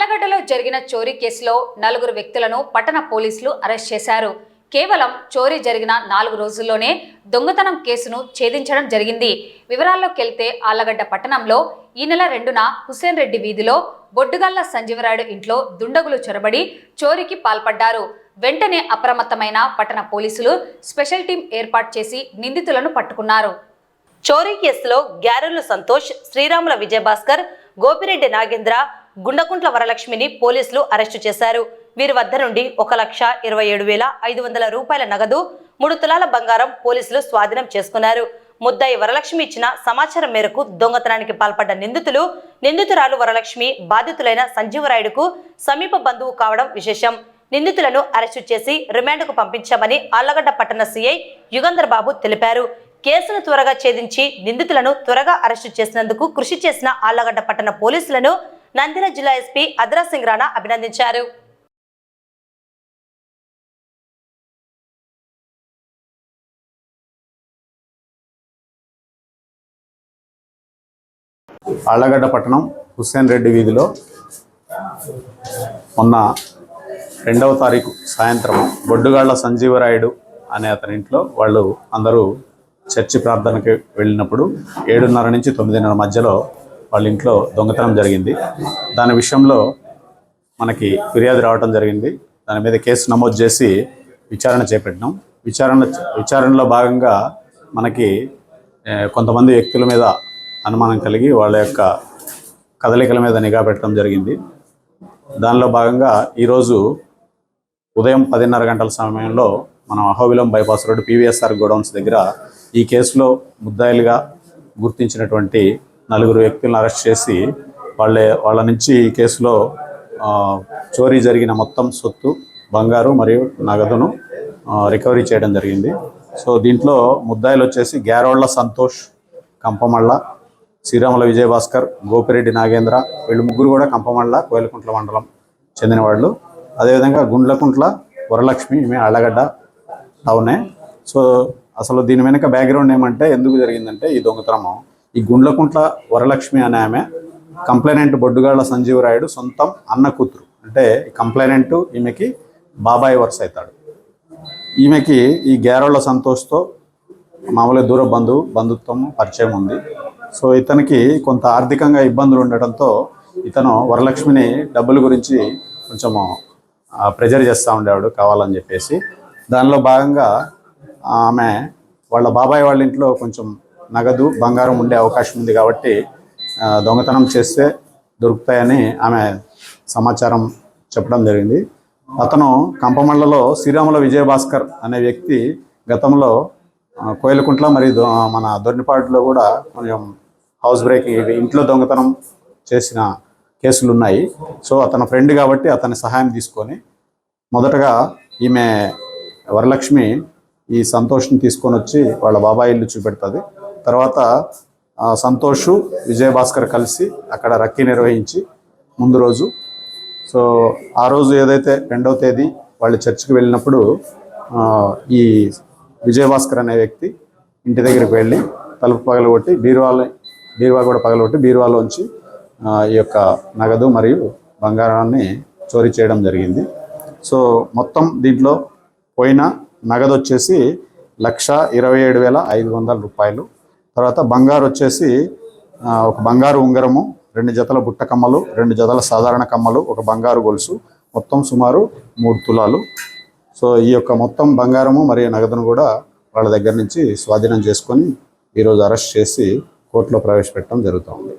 ఆళ్లగడ్డలో జరిగిన చోరీ కేసులో 4 వ్యక్తులను పట్టణ పోలీసులు అరెస్ట్ చేశారు. కేవలం చోరీ జరిగిన 4 రోజుల్లోనే దొంగతనం కేసును ఛేదించడం జరిగింది. వివరాల్లోకెళ్తే ఆళ్లగడ్డ పట్టణంలో ఈ నెల 2న హుస్సేన్ రెడ్డి వీధిలో బొడ్డుగల్ల సంజీవరాయుడు ఇంట్లో దుండగులు చొరబడి చోరీకి పాల్పడ్డారు. వెంటనే అప్రమత్తమైన పట్టణ పోలీసులు స్పెషల్ టీం ఏర్పాటు చేసి నిందితులను పట్టుకున్నారు. చోరీ కేసులో గ్యారెల్లు సంతోష్, శ్రీరాముల విజయభాస్కర్, గోపిరెడ్డి నాగేంద్ర, గుండకుంట్ల వరలక్ష్మిని పోలీసులు అరెస్టు చేశారు. వీరి వద్ద నుండి 1,27,500 రూపాయల నగదు, 3 తులాల బంగారం పోలీసులు స్వాధీనం చేసుకున్నారు. ముద్దాయి వరలక్ష్మి ఇచ్చిన సమాచారం మేరకు దొంగతనానికి పాల్పడ్డ నిందితురాలు వరలక్ష్మి బాధితులైన సంజీవరాయుడుకు సమీప బంధువు కావడం విశేషం. నిందితులను అరెస్టు చేసి రిమాండ్కు పంపించామని ఆళ్లగడ్డ పట్టణ సీఐ యుగంధర్ బాబు తెలిపారు. కేసును త్వరగా ఛేదించి నిందితులను త్వరగా అరెస్టు చేసినందుకు కృషి చేసిన ఆళ్లగడ్డ పట్టణ పోలీసులను నంద్యాల జిల్లా ఎస్పీ అద్రా సింగ్ రాణా అభినందించారు. ఆళ్లగడ్డ పట్టణం హుస్సేన్ రెడ్డి వీధిలో మొన్న 2వ తారీఖు సాయంత్రం బొడ్డుగాళ్ల సంజీవరాయుడు అనే అతని ఇంట్లో వాళ్ళు అందరూ చర్చి ప్రార్థనకి వెళ్ళినప్పుడు 7:30 నుంచి 9:30 మధ్యలో వాళ్ళ ఇంట్లో దొంగతనం జరిగింది. దాని విషయంలో మనకి ఫిర్యాదు రావడం జరిగింది. దాని మీద కేసు నమోదు చేసి విచారణ చేపట్టినాం. విచారణలో భాగంగా మనకి కొంతమంది వ్యక్తుల మీద అనుమానం కలిగి వాళ్ళ యొక్క కదలికల మీద నిఘా పెట్టడం జరిగింది. దానిలో భాగంగా ఈరోజు ఉదయం 10:30 గంటల సమయంలో మనం Ahobilam bypass road PVSR godowns దగ్గర ఈ కేసులో ముద్దాయిలుగా గుర్తించినటువంటి 4 వ్యక్తులను అరెస్ట్ చేసి వాళ్ళ నుంచి ఈ కేసులో చోరీ జరిగిన మొత్తం సొత్తు, బంగారు మరియు నగదును రికవరీ చేయడం జరిగింది. సో దీంట్లో ముద్దాయిలు వచ్చేసి గ్యారోళ్ల సంతోష్, కంపమళ్ళ, శ్రీరాముల విజయభాస్కర్, గోపిరెడ్డి నాగేంద్ర, వీళ్ళు ముగ్గురు కూడా కంపమళ్ళ కోయిలకుంట్ల మండలం చెందిన వాళ్ళు. అదేవిధంగా గుండ్లకుంట్ల వరలక్ష్మి, ఈమె ఆళ్లగడ్డ టౌనే. సో అసలు దీని వెనుక బ్యాక్గ్రౌండ్ ఏమంటే ఎందుకు జరిగిందంటే ఈ దొంగతనము, ఈ గుండ్లకుంట్ల వరలక్ష్మి అనే ఆమె కంప్లైనెంట్ బొడ్డుగాళ్ల సంజీవరాయుడు సొంతం అన్న కూతురు. అంటే కంప్లైనెంట్ ఈమెకి బాబాయ్ వరుస అవుతాడు. ఈమెకి ఈ గ్యారోళ్ల సంతోష్తో మామూలుగా దూర బంధుత్వం పరిచయం ఉంది. సో ఇతనికి కొంత ఆర్థికంగా ఇబ్బందులు ఉండటంతో ఇతను వరలక్ష్మిని డబ్బుల గురించి కొంచెము ప్రెజర్ చేస్తూ ఉండేవాడు కావాలని చెప్పేసి. దానిలో భాగంగా ఆమె వాళ్ళ బాబాయ్ వాళ్ళ ఇంట్లో కొంచెం నగదు, బంగారం ఉండే అవకాశం ఉంది కాబట్టి దొంగతనం చేస్తే దొరుకుతాయని ఆమె సమాచారం చెప్పడం జరిగింది. అతను కంపమళ్ళలో శ్రీరాముల విజయభాస్కర్ అనే వ్యక్తి గతంలో కోయిలకుంట్ల మరియు మన దొర్నిపాడులో కూడా కొంచెం హౌస్ బ్రేకింగ్, ఇంట్లో దొంగతనం చేసిన కేసులు ఉన్నాయి. సో అతని ఫ్రెండ్ కాబట్టి అతని సహాయం తీసుకొని మొదటగా ఈమె వరలక్ష్మి ఈ సంతోష్ని తీసుకొని వచ్చి వాళ్ళ బాబాయ్ ఇల్లు చూపెడుతుంది. తర్వాత సంతోష్, విజయభాస్కర్ కలిసి అక్కడ రక్కీ నిర్వహించి ముందు రోజు, సో ఆ రోజు ఏదైతే 2వ తేదీ వాళ్ళు చర్చికి వెళ్ళినప్పుడు ఈ విజయభాస్కర్ అనే వ్యక్తి ఇంటి దగ్గరికి వెళ్ళి తలుపు పగలగొట్టి బీరువా కూడా పగలగొట్టి బీరువాలోంచి ఈ యొక్క నగదు మరియు బంగారాన్ని చోరీ చేయడం జరిగింది. సో మొత్తం దీంట్లో పోయిన నగదు వచ్చేసి 1,27,500 రూపాయలు. తర్వాత బంగారు వచ్చేసి ఒక బంగారు ఉంగరము, 2 జతల బుట్ట కమ్మలు, 2 జతల సాధారణ కమ్మలు, ఒక బంగారు గొలుసు, మొత్తం సుమారు 3 తులాలు. సో ఈ యొక్క మొత్తం బంగారము మరియు నగదును కూడా వాళ్ళ దగ్గర నుంచి స్వాధీనం చేసుకొని ఈరోజు అరెస్ట్ చేసి కోర్టులో ప్రవేశపెట్టడం జరుగుతూ ఉంది.